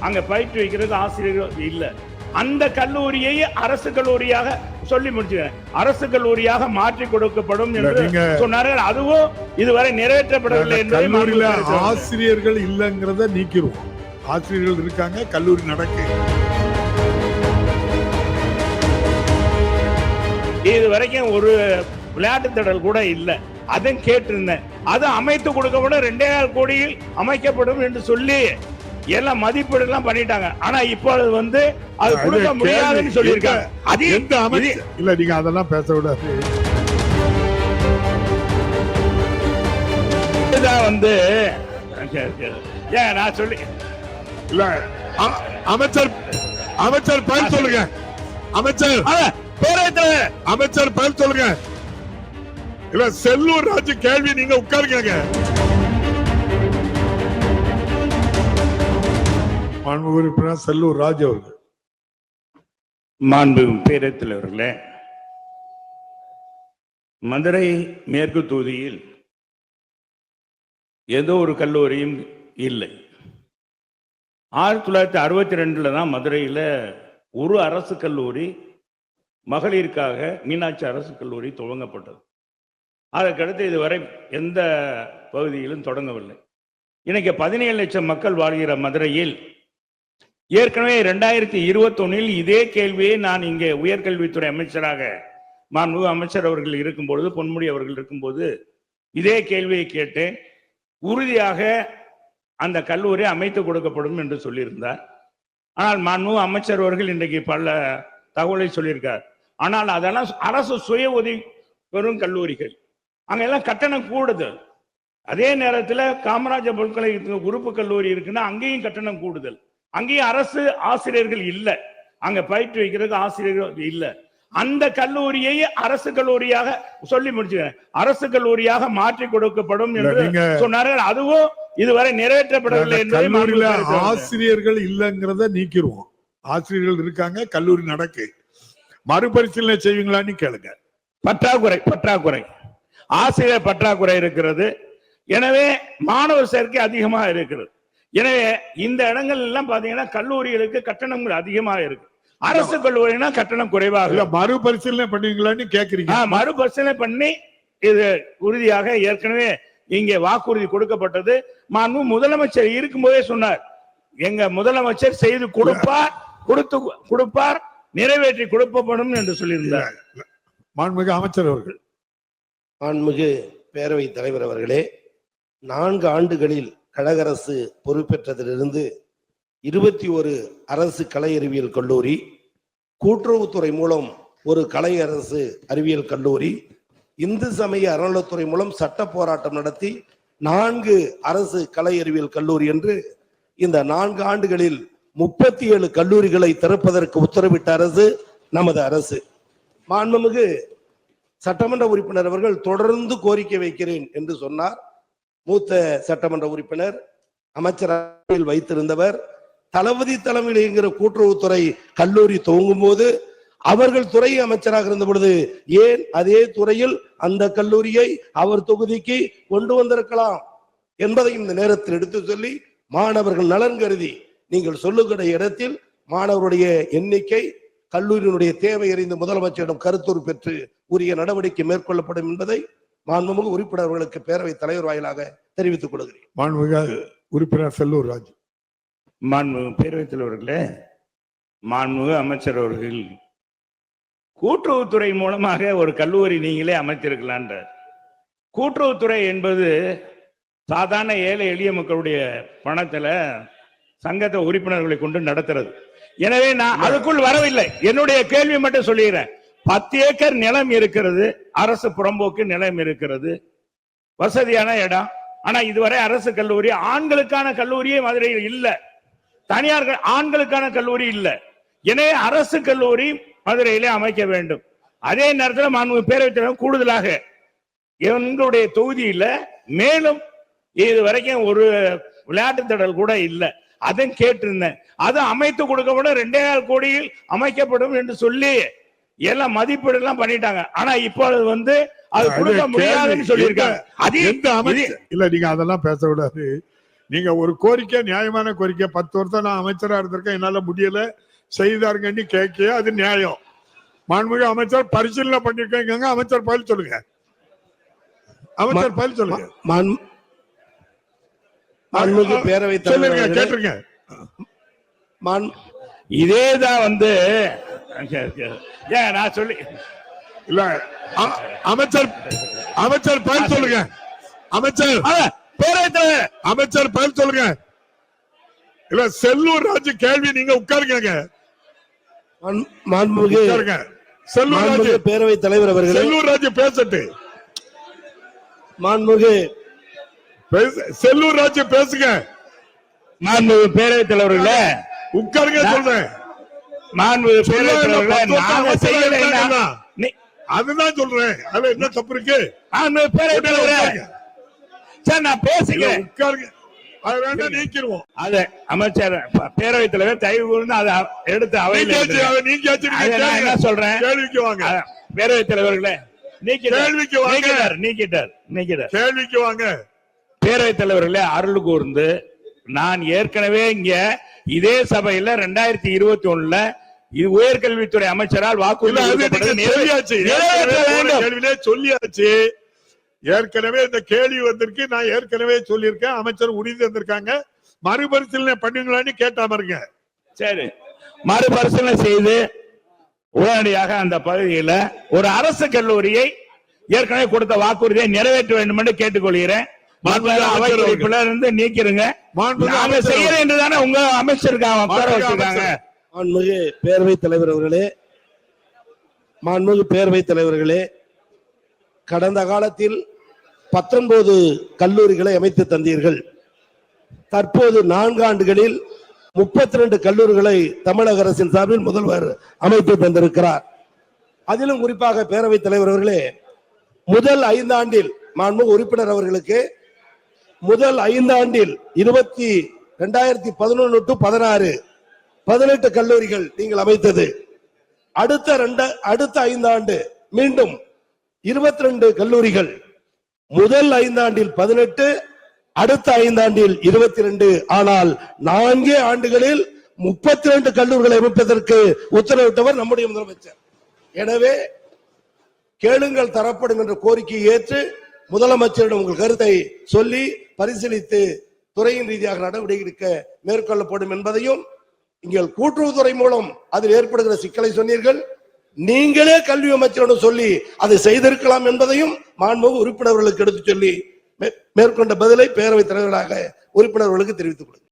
அங்க பயிற்றுவிக்கிறது ஆசிரியர்கள் இல்ல. அந்த கல்லூரியை அரசு கல்லூரியாக சொல்லி முடிச்சுக்கிறேன், அரசு கல்லூரியாக மாற்றி கொடுக்கப்படும் என்று சொன்னார்கள். அதுவும் இதுவரை நிறைவேற்றப்படவில்லை. கல்லூரியில ஆசிரியர்கள் இல்லைங்கிறத நீக்கிடுவோம். ஆசிரியர்கள் இருக்காங்க, கல்லூரி நடக்கு. இது வரைக்கும் ஒரு விளையாட்டு திடல் கூட இல்ல. அதையும் கேட்டிருந்தேன். அது அமைத்து கொடுக்கப்படும், 2.5 கோடியில் அமைக்கப்படும் என்று சொல்லி எல்லாம் மதிப்பீடு எல்லாம் பண்ணிட்டாங்க. ஆனா இப்பொழுது வந்து அது கொடுக்க முடியாதுன்னு சொல்லியிருக்காங்க. அது எந்த அமைச்சு இல்ல, நீங்க அதெல்லாம் பேச விடாது. வந்து நான் சொல்லி இல்ல, அமைச்சர் பயன் சொல்லுங்க. அமைச்சர் பயன் சொல்லுங்க. இல்ல, செல்லூர் ராஜு கேள்வி நீங்க உட்காருங்க. மாண்பு உறுப்பினர் செல்லூர் ராஜு அவர்கள். மாண்பு பேரவைத் அவர்களே, மதுரை மேற்கு தொகுதியில் ஏதோ ஒரு கல்லூரியும் இல்லை. 1962 தான் மதுரையில் ஒரு அரசு கல்லூரி மகளிருக்காக மீனாட்சி அரசு கல்லூரி துவங்கப்பட்டது. அதற்கடுத்து இதுவரை எந்த பகுதியிலும் தொடங்கவில்லை. இன்னைக்கு 17 லட்சம் மக்கள் வாழ்கிற மதுரையில் ஏற்கனவே 2021 இதே கேள்வியை நான் இங்கே உயர்கல்வித்துறை அமைச்சராக மாண்பு அமைச்சர் அவர்கள் இருக்கும்பொழுது, பொன்முடி அவர்கள் இருக்கும்போது இதே கேள்வியை கேட்டேன். உறுதியாக அந்த கல்லூரி அமைத்து கொடுக்கப்படும் என்று சொல்லியிருந்தார். ஆனால் மாண்பு அமைச்சர் அவர்கள் இன்றைக்கு பல தகவலை சொல்லியிருக்கார். ஆனால் அதெல்லாம் அரசு சுய உதவி பெறும் கல்லூரிகள், அங்கெல்லாம் கட்டணம் கூடுதல். அதே நேரத்தில் காமராஜர் பல்கலைக்கழக உறுப்பு கல்லூரி இருக்குன்னா அங்கேயும் கட்டணம் கூடுதல். அங்கேயும் அரசு ஆசிரியர்கள் இல்லை, அங்க பயிற்றுவிக்கிறது ஆசிரியர்கள் இல்லை. அந்த கல்லூரியை அரசு கல்லூரியாக சொல்லி முடிச்சுக்கிறேன், அரசு கல்லூரியாக மாற்றி கொடுக்கப்படும் என்று சொன்னார்கள். அதுவும் இதுவரை நிறைவேற்றப்படவில்லை. கல்லூரியில ஆசிரியர்கள் இல்லைங்கிறத நீக்கிடுவோம். ஆசிரியர்கள் இருக்காங்க, கல்லூரி நடக்கு. மறுபரிசீலனை செய்வீங்களான்னு கேளுங்க. பற்றாக்குறை ஆசிரியர் பற்றாக்குறை இருக்கிறது. எனவே மாணவர் சேர்க்கை அதிகமாக இருக்கிறது. எனவே இந்த இடங்கள் எல்லாம் பாத்தீங்கன்னா கல்லூரிகளுக்கு கட்டணங்கள் அதிகமாக இருக்கு. அரசு கல்லூரினா கட்டணம் குறைவாக. மறுபரிசீலனை பண்ணுவீங்களான்னு கேக்குறீங்க. மறுபரிசீலனை பண்ணி இது உறுதியாக ஏற்கனவே இங்கே வாக்குறுதி கொடுக்கப்பட்டது. மாண்பு முதலமைச்சர் இருக்கும்போதே சொன்னார், எங்க முதலமைச்சர் செய்து கொடுப்பார், நிறைவேற்றி கொடுக்கப்படும் என்று சொல்லியிருந்தார். மாண்புமிகு அமைச்சர் அவர்கள். மாண்புமிகு பேரவைத் தலைவர் அவர்களே, 4 ஆண்டுகளில் கழக அரசு பொறுப்பேற்றதிலிருந்து 21 அரசு கலை அறிவியல் கல்லூரி, கூட்டுறவுத்துறை மூலம் ஒரு கலை அரசு அறிவியல் கல்லூரி, இந்து சமய அறநிலையத்துறை மூலம் சட்ட போராட்டம் நடத்தி 4 அரசு கலை அறிவியல் கல்லூரி என்று இந்த 4 ஆண்டுகளில் 37 கல்லூரிகளை திறப்பதற்கு உத்தரவிட்ட அரசு நமது அரசு. மாண்புமிகு சட்டமன்ற உறுப்பினர் அவர்கள் தொடர்ந்து கோரிக்கை வைக்கிறேன் என்று சொன்னார். மூத்த சட்டமன்ற உறுப்பினர், அமைச்சரவையில் வைத்திருந்தவர், தளபதி தலைமையில் இயங்குகிற கூட்டுறவுத்துறை கல்லூரி துவங்கும் போது அவர்கள் துறை அமைச்சராக இருந்த பொழுது ஏன் அதே துறையில் அந்த கல்லூரியை அவர் தொகுதிக்கு கொண்டு வந்திருக்கலாம் என்பதை இந்த நேரத்தில் எடுத்து சொல்லி, மாணவர்கள் நலன் கருதி நீங்கள் சொல்லுகிற இடத்தில் மாணவருடைய எண்ணிக்கை, கல்லூரியினுடைய தேவை அறிந்து முதலமைச்சரிடம் கருத்துரு பெற்று உரிய நடவடிக்கை மேற்கொள்ளப்படும் என்பதை மாண்புமிகு உறுப்பினர்களுக்கு பேரவைத் தலைவர் வாயிலாக தெரிவித்துக் கொள்கிறேன். மாண்புமிகு உறுப்பினர் செல்லூர் ராஜு. மாண்புமிகு பேரவைத் தலைவர்களே, மாண்புமிகு அமைச்சர் அவர்கள் கூட்டுறவுத்துறை மூலமாக ஒரு கல்லூரி நீங்களே அமைத்திருக்கலான்ற. கூட்டுறவுத்துறை என்பது சாதாரண ஏழை எளிய மக்களுடைய பணத்துல சங்கத்தை உறுப்பினர்களை கொண்டு நடத்துறது. எனவே நான் அதுக்குள் வரவில்லை. என்னுடைய கேள்வி மட்டும் சொல்லுகிறேன். 10 ஏக்கர் நிலம் இருக்கிறது, அரசு புறம்போக்கு நிலம் இருக்கிறது, வசதியான இடம். ஆனா இதுவரை அரசு கல்லூரி, ஆண்களுக்கான கல்லூரியே மதுரையில் இல்ல, தனியார் ஆண்களுக்கான கல்லூரி இல்ல. எனவே அரசு கல்லூரி மதுரையிலே அமைக்க வேண்டும். அதே நேரத்தில் மாண்பு பேரவைத் தலைவர் கூடுதலாக எங்களுடைய தொகுதியில மேலும் இது வரைக்கும் ஒரு விளையாட்டு திடல் கூட இல்ல. அதையும் கேட்டிருந்தேன். அது அமைத்து கொடுக்கப்படும், 2.5 கோடியில் அமைக்கப்படும் என்று சொல்லி எல்லாம் மதிப்பீடு எல்லாம் பண்ணிட்டாங்க. ஆனா இப்பொழுது வந்து அது கொடுக்க முடியாதுன்னு சொல்லியிருக்காங்க. இல்ல, நீங்க அதெல்லாம் பேச விடாது. நீங்க ஒரு கோரிக்கை, நியாயமான கோரிக்கை, 10 வருஷம் நான் அமைச்சரா இருந்திருக்கேன், என்னால முடியல செய்தாருங்கன்னு கேட்க, அது நியாயம். மாண்புமிகு அமைச்சர் பரிசீலனை பண்ணிருக்கேங்க, அமைச்சர் பதில் சொல்லுங்க. அமைச்சர் பதில் சொல்லுங்க. மாண்புமிகு பேரவைத் சொல்லுங்க, தலைவர் கேட்டுருங்க. இதேதான் வந்து ஏன் நான் சொல்லி இல்ல அமைச்சர் பதில் சொல்லுங்க. அமைச்சர் பேரவைத் தலைவர் அமைச்சர் பதில் சொல்லுங்க. இல்ல செல்லூர் ராஜு கேள்வி, நீங்க உட்காருங்க. மாண்புமிகு செல்லூர் ராஜு பேரவைத் தலைவர் அவர்களே, செல்லூர் ராஜு பேசட்டு. மாண்புமிகு செல்லூர் ராஜு பேசுங்க. மாண்புமிகு பேரவைத் தலைவர்களே, உட்காருங்க சொல்றேன். மாண்புமிகு பேரவைத் தலைவர்களே, நாங்க செய்யல, அதுதான் சொல்றேன். அதுல என்ன தப்பு இருக்கு? மாண்புமிகு பேரவைத் தலைவரே, சார் நான் பேசுகிறேன். உட்காருங்க. அது வேண்டாம், நீக்கிடுவோம். அது அமைச்சர் பேரவைத் தலைவர் தயவு கூர்ந்து அதை எடுத்து அவையில் என்ன சொல்றேன். கேள்விக்கு வாங்க. பேரவைத் தலைவர்களே, கேள்விக்கு வாங்க. நீக்கிட்டார். கேள்விக்கு வாங்க. பேரவைத் தலைவர்களே, அருள் கூர்ந்து நான் ஏற்கனவே இங்க இதே சபையில 2021 உயர்கல்வித்துறை அமைச்சரால் வாக்குறுதி சொல்லியாச்சு. ஏற்கனவே இந்த கேள்வி வந்திருக்கு, நான் ஏற்கனவே சொல்லியிருக்கேன். அமைச்சர் உறுதி வந்திருக்காங்க, மறுபரிசீலனை பண்ணுங்களான்னு கேட்டாமருங்க. சரி, மறுபரிசீலனை செய்து உடனடியாக அந்த பகுதியில் ஒரு அரசு கல்லூரியை ஏற்கனவே கொடுத்த வாக்குறுதியை நிறைவேற்ற வேண்டும் என்று கேட்டுக்கொள்கிறேன். இருந்து நீக்கிறங்க. செய்யறேன் என்றுதானே உங்க அமைச்சருக்காக மாண்புமிகு பேரவைத் தலைவர் அவர்களே, மாண்புமிகு பேரவைத் தலைவர்களே, கடந்த காலத்தில் 19 கல்லூரிகளை அமைத்து தந்தீர்கள். தற்போது 4 ஆண்டுகளில் 32 கல்லூரிகளை தமிழக அரசின் சார்பில் முதல்வர் அமைத்து தந்திருக்கிறார். அதிலும் குறிப்பாக பேரவைத் தலைவர் அவர்களே, முதல் 5 ஆண்டில் மாண்புமிகு உறுப்பினர் அவர்களுக்கு முதல் 5 ஆண்டில் 2011 to 16 18 கல்லூரிகள் நீங்கள் அமைத்தது. அடுத்த 5 ஆண்டு மீண்டும் 22 கல்லூரிகள். முதல் 5 ஆண்டில் 18, அடுத்த 5 ஆண்டில் 22. ஆனால் 4 ஆண்டுகளில் 32 கல்லூரிகளை அமைப்பதற்கு உத்தரவிட்டவர் நம்முடைய முதலமைச்சர். எனவே கேளுங்கள் தரப்படும் என்ற கோரிக்கையை ஏற்று முதலமைச்சரிடம் உங்கள் கருத்தை சொல்லி பரிசீலித்து துறையின் ரீதியாக நடவடிக்கை எடுக்க மேற்கொள்ளப்படும் என்பதையும், இங்கே கூட்டுறவுத்துறை மூலம் அதில் ஏற்படுகிற சிக்கலை சொன்னீர்கள். நீங்களே கல்வி அமைச்சரிடம் சொல்லி அதை செய்திருக்கலாம் என்பதையும் மாண்புமிகு உறுப்பினர்களுக்கு எடுத்து சொல்லி மேற்கொண்ட பதிலை பேரவைத் தலைவர்களாக உறுப்பினர்களுக்கு தெரிவித்துக் கொள்கிறேன்.